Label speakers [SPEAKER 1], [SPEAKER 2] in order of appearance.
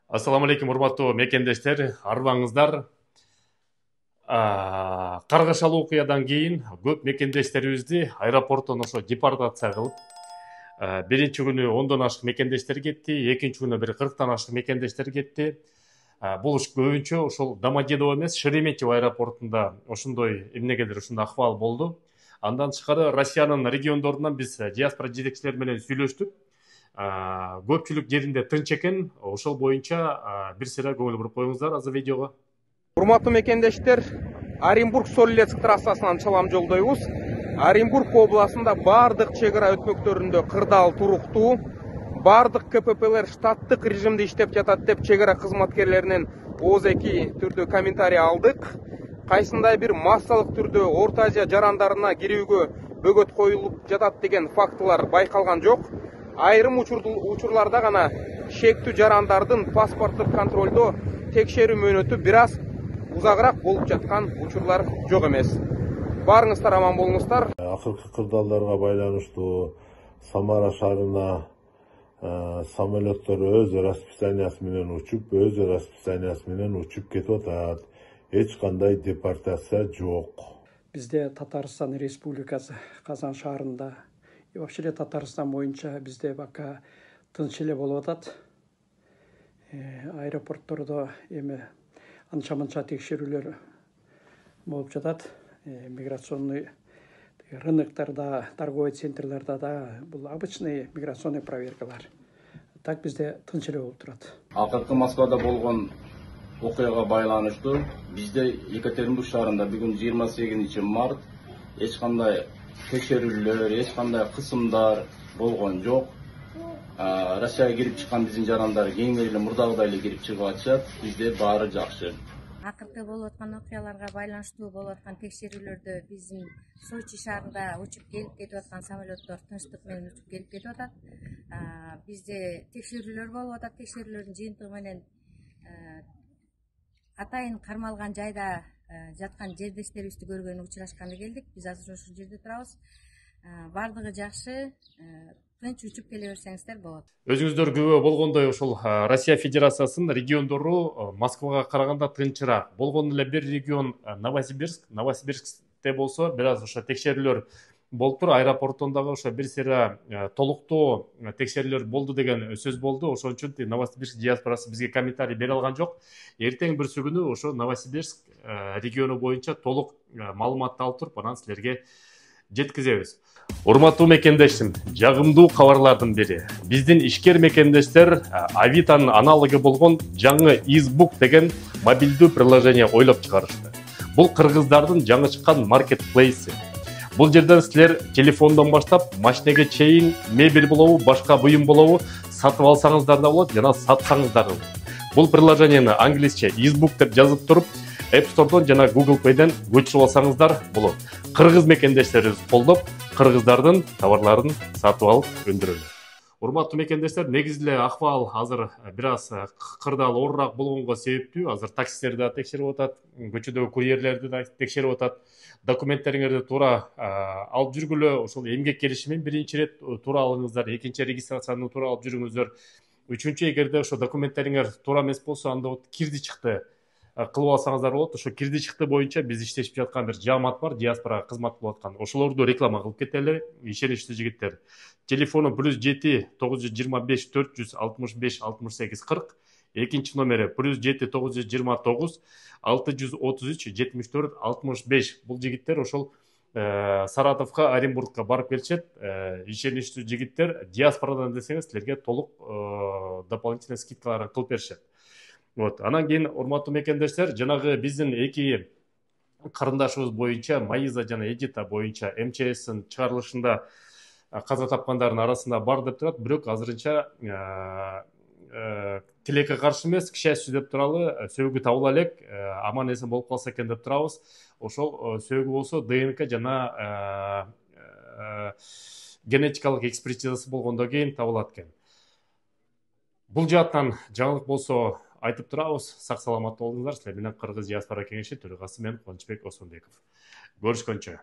[SPEAKER 1] Ассаламу алейкум, урматтуу мекендештер, арбаңыздар. Каргашалуу окуядан кийин көп мекендештерибизди аэропорттон ошо депортация кылып, биринчи күнү 10дон ашык мекендештер кетти, экинчи күнү бир 40тан ашык мекендештер кетти. Бул көбүнчө ошол Домодедово эмес, Шереметьево аэропортунда ошондой эмнегедир ушундай акыбал болду. Андан тышкары Россиянын региондорунан биз диаспора жетекчилери менен сүйлөштүк. Көпчүлүк жеринде тынч экен, ошол боюнча бир сыйра көңүл буруп коюңуздар азыр видеого.
[SPEAKER 2] Урматтуу мекендештер, Оренбург-Солилец трассасынан чалам жолдойбуз. Оренбург областында бардык чек ара өтмөктөрүндө кырдаал туруктуу, бардык КППлер штаттык режимде иштеп жатат деп чек ара кызматкерлеринен ооз-эки түрдө комментарий алдык. Кайсындай бир массалык түрдө Орто Азия жарандарына кирүүгө бөгөт коюлуп жатат деген фактылар байкалган жок. Айрым учурларда гана шектүү жарандардын паспорттук контролдо текшерүү мөөнөтү бир аз узагыраак болуп жаткан учурлар жок эмес. Баарыңыздар аман болуңуздар.
[SPEAKER 3] Акыркы кырдаалдарга байланыштуу Самара шаарына самолеттор өз расписаниясы менен учуп кетип атат. Эч кандай депортация жок.
[SPEAKER 4] Бізде Татарстан Республикасы Казан шаарында и вообще Татарстан боюнча бизде бака тынч эле болуп атат. Аэропорттордо эми анча-мынча текшерүүлөр болуп жатат. Миграционный рыноктарда, торговый центрлерда да бул обычный миграционный проверкалар. Так бизде тынч эле болуп турат.
[SPEAKER 5] Акыркы Москвада болгон окуяга байланыштуу бизде Екатеринбург шаарында бүгүн 28 март эч кандай текшерүүлөр, эч кандай кысымдар болгон жок. Россияга кирип чыккан биздин жарандар кийинки эле мурдагыдай эле кирип чыгып атышат. Бизде баары жакшы.
[SPEAKER 6] Акыркы болуп аткан окуяларга байланыштуу болуп аткан текшерүүлөрдө биздин Сочи шаарында учуп келип кетип аткан самолеттор тынчтык менен учуп келип кетип атат. Бизде текшерүүлөр болуп атат. Текшерүүлөрдүн жыйынтыгы менен атайын кармалган жайда жаткан жердештерибизди көргөнү учурашканда келдик. Биз азыр ошол жерде турабыз. Бардыгы жакшы. Тынч учуп келе берсеңиздер болот.
[SPEAKER 1] Өзүңүздөр күбө болгондой ошол Россия Федерациясынын региондору Москвага караганда тынчыраак. Болгон эле бир регион Новосибирск. Новосибирскте болсо бир аз ошо текшерүүлөр болуп тур. Аэропортундагы ошо бир сыйра толуктоо текшерүүлөр болду деген сөз болду. Ошон үчүн Новосибирск диаспорасы бизге комментарий бере алган жок. Эртең бүрсү күнү ошо Новосибирск региону боюнча толук маалыматты алып туруп, анан силерге жеткизебиз. Урматтуу мекендештим, жагымдуу кабарлардын бири. Биздин ишкер мекендештер Авитанын аналогу болгон жаңы Избук деген мобилдүү приложение ойлоп чыгарышты. Бул кыргыздардын жаңы чыккан маркетплейси. Бул жерден силер телефондон баштап машинеге чейин мебель болобу, башка буюм болобу сатып алсаңыздар да болот, жана сатсаңыздар да болот. Бул приложениени англисче Избук деп жазып туруп, App Store'дон жана Google Play'ден көчүрүп алсаңыздар болот. Кыргыз мекендештерибиз колдоп, кыргыздардын товарларын сатып алып өндүрөлөт. Урматтуу мекендештер, негизи эле акыбал азыр бир аз кырдаал оорураак болгонго себептүү. Азыр таксистерди да текшерип атат, көчөдөгү курьерлерди да текшерип атат. Документтериңерди туура алып жүргүлө, ошол эмгек келишимин биринчи ирет туура алыңыздар, экинчи регистрацияны туура алып жүрүңүздөр. Үчүнчү, эгерде ошо документтериңер туура эмес болсо, анда кирди чыкты кылып алсаңыздар болот. Ошо кирди чыкты боюнча биз иштешип жаткан бир жаамат бар, диаспорага кызмат кылып аткан. Ошолорду реклама кылып кетели, ишеничтүү жигиттер. Телефону +7 925 465 68 40. Экинчи номери +7 929 633 74 65. Бул жигиттер ошол Саратовго, Оренбургка барып келишет. Ишеничтүү жигиттер, диаспорадан десеңиз силерге толук дополнительный скидкалар кылып беришет. Вот. Анан кийин урматтуу мекендештер, жанагы биздин эки карындашыбыз боюнча, Маиза жана Эдита боюнча МЧСтин чыгарылышында каза тапкандардын арасында бар деп турат, бирок азырынча тилекке каршы эмес, к счастью деп туралы, сөөгү табыла элек, аман эсен болуп калса экен деп турабыз. Ошол сөөгү болсо ДНК жана генетикалык экспертизасы болгондон кийин табылат экен. Бул жааттан жаңылык болсо айтып турабыз. Сак саламатта болуңуздар. Силер менен Кыргыз диаспора кеңеши төрагасы мен Кубанычбек Осмонбеков. Көрүшкөнчө.